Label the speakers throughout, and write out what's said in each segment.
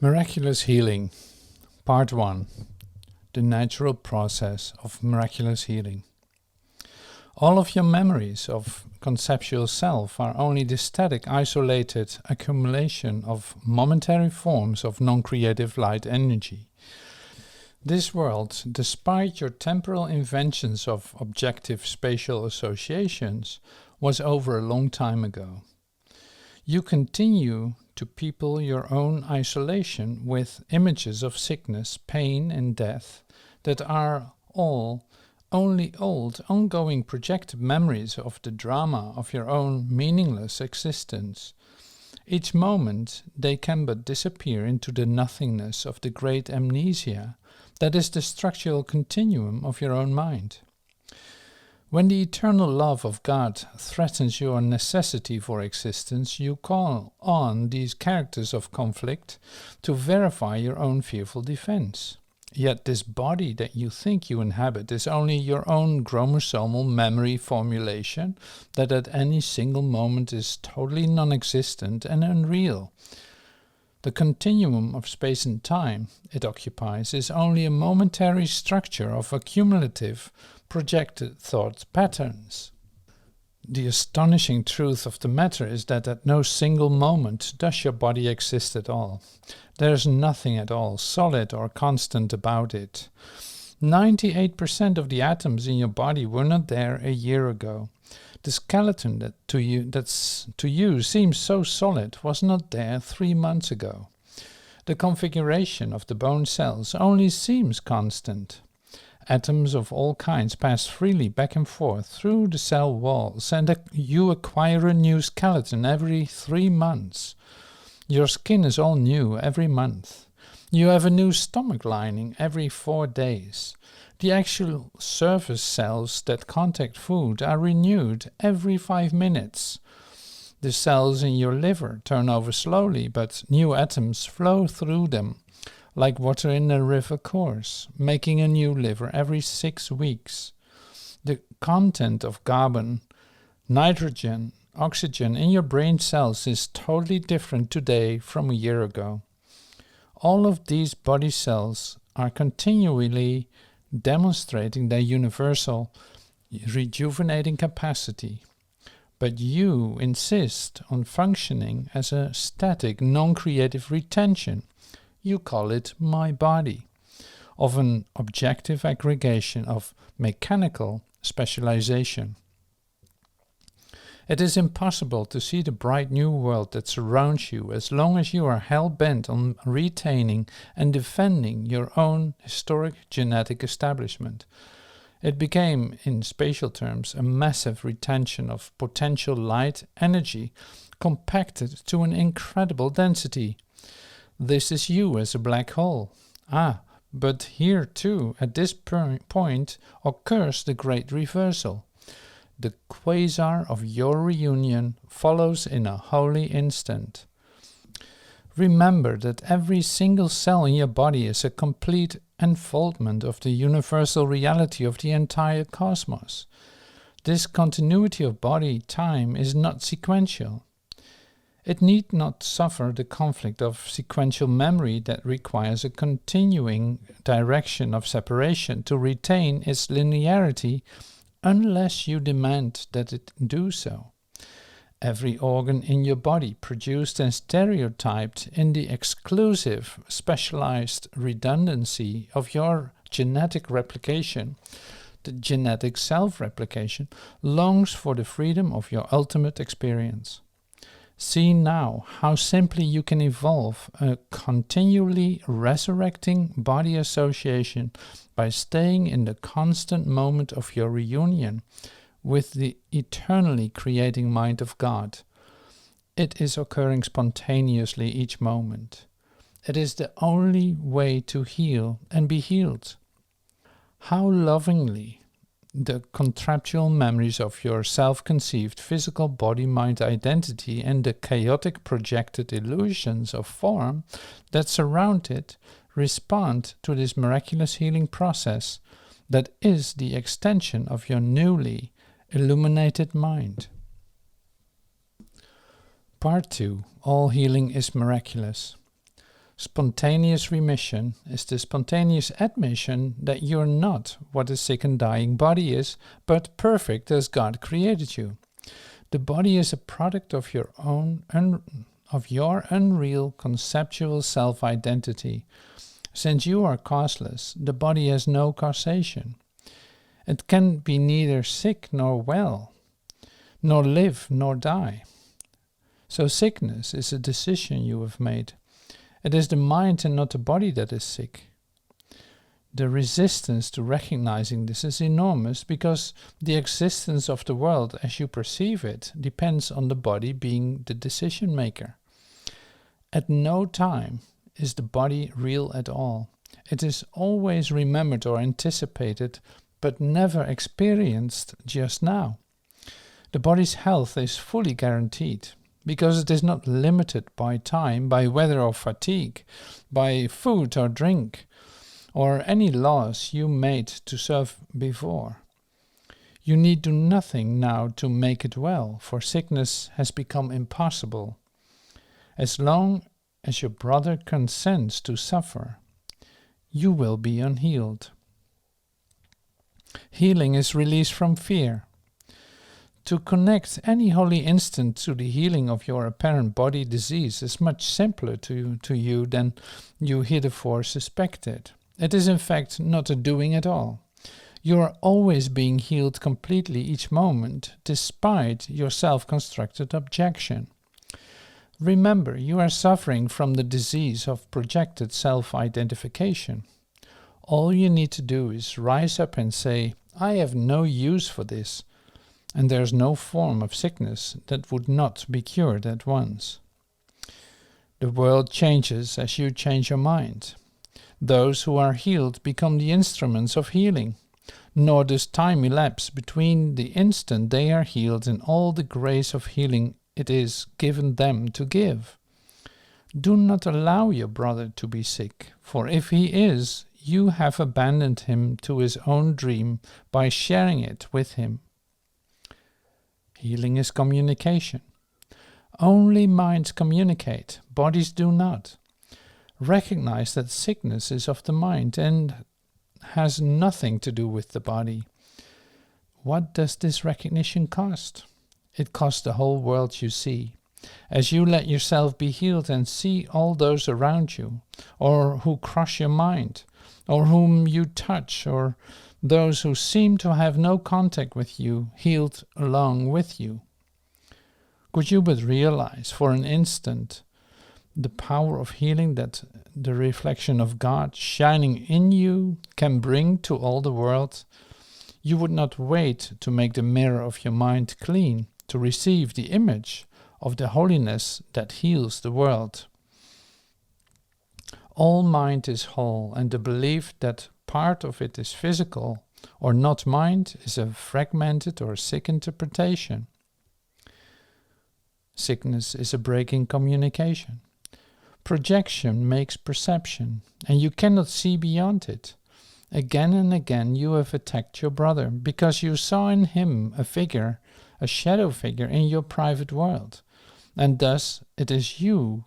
Speaker 1: Miraculous Healing, Part 1. The Natural Process of Miraculous Healing. All of your memories of conceptual self are only the static, isolated accumulation of momentary forms of non-creative light energy. This world, despite your temporal inventions of objective spatial associations, was over a long time ago. You continue to people your own isolation with images of sickness, pain and death that are all only old, ongoing projected memories of the drama of your own meaningless existence. Each moment they can but disappear into the nothingness of the great amnesia that is the structural continuum of your own mind. When the eternal love of God threatens your necessity for existence, you call on these characters of conflict to verify your own fearful defense. Yet this body that you think you inhabit is only your own chromosomal memory formulation that at any single moment is totally non-existent and unreal. The continuum of space and time it occupies is only a momentary structure of accumulative, projected thought patterns. The astonishing truth of the matter is that at no single moment does your body exist at all. There is nothing at all solid or constant about it. 98% of the atoms in your body were not there a year ago. The skeleton that's to you seems so solid was not there 3 months ago. The configuration of the bone cells only seems constant. Atoms of all kinds pass freely back and forth through the cell walls, and you acquire a new skeleton every 3 months. Your skin is all new every month. You have a new stomach lining every 4 days. The actual surface cells that contact food are renewed every 5 minutes. The cells in your liver turn over slowly, but new atoms flow through them, like water in a river course, making a new liver every 6 weeks. The content of carbon, nitrogen, oxygen in your brain cells is totally different today from a year ago. All of these body cells are continually demonstrating their universal rejuvenating capacity. But you insist on functioning as a static, non-creative retention. You call it my body, of an objective aggregation of mechanical specialization. It is impossible to see the bright new world that surrounds you as long as you are hell-bent on retaining and defending your own historic genetic establishment. It became, in spatial terms, a massive retention of potential light energy compacted to an incredible density. This is you as a black hole. But here too, at this point, occurs the great reversal. The quasar of your reunion follows in a holy instant. Remember that every single cell in your body is a complete unfoldment of the universal reality of the entire cosmos. This continuity of body-time is not sequential. It need not suffer the conflict of sequential memory that requires a continuing direction of separation to retain its linearity unless you demand that it do so. Every organ in your body produced and stereotyped in the exclusive, specialized redundancy of your genetic replication, the genetic self-replication, longs for the freedom of your ultimate experience. See now how simply you can evolve a continually resurrecting body association by staying in the constant moment of your reunion with the eternally creating mind of God. It is occurring spontaneously each moment. It is the only way to heal and be healed. How lovingly the contractual memories of your self-conceived physical body-mind identity and the chaotic projected illusions of form that surround it respond to this miraculous healing process that is the extension of your newly illuminated mind. Part 2. All healing is miraculous. Spontaneous remission is the spontaneous admission that you're not what a sick and dying body is, but perfect as God created you. The body is a product of your unreal conceptual self-identity. Since you are causeless, the body has no causation. It can be neither sick nor well, nor live nor die. So sickness is a decision you have made. It is the mind and not the body that is sick. The resistance to recognizing this is enormous because the existence of the world as you perceive it depends on the body being the decision maker. At no time is the body real at all. It is always remembered or anticipated, but never experienced just now. The body's health is fully guaranteed, because it is not limited by time, by weather or fatigue, by food or drink, or any laws you made to serve before. You need do nothing now to make it well, for sickness has become impossible. As long as your brother consents to suffer, you will be unhealed. Healing is release from fear. To connect any holy instant to the healing of your apparent body disease is much simpler to you than you heretofore suspected. It is in fact not a doing at all. You are always being healed completely each moment, despite your self-constructed objection. Remember, you are suffering from the disease of projected self-identification. All you need to do is rise up and say, I have no use for this. And there is no form of sickness that would not be cured at once. The world changes as you change your mind. Those who are healed become the instruments of healing, nor does time elapse between the instant they are healed and all the grace of healing it is given them to give. Do not allow your brother to be sick, for if he is, you have abandoned him to his own dream by sharing it with him. Healing is communication. Only minds communicate, bodies do not. Recognize that sickness is of the mind and has nothing to do with the body. What does this recognition cost? It costs the whole world you see. As you let yourself be healed and see all those around you, or who cross your mind, or whom you touch, or those who seem to have no contact with you, healed along with you. Could you but realize for an instant the power of healing that the reflection of God shining in you can bring to all the world, you would not wait to make the mirror of your mind clean, to receive the image of the holiness that heals the world. All mind is whole, and the belief that part of it is physical or not mind is a fragmented or sick interpretation. Sickness is a break in communication. Projection makes perception, and you cannot see beyond it. Again and again you have attacked your brother, because you saw in him a figure, a shadow figure in your private world, and thus it is you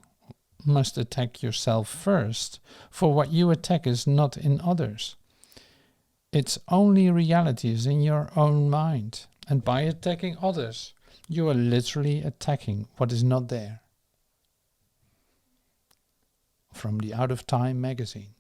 Speaker 1: must attack yourself first, for what you attack is not in others. Its only reality is in your own mind, and by attacking others, you are literally attacking what is not there. From the Out of Time magazine.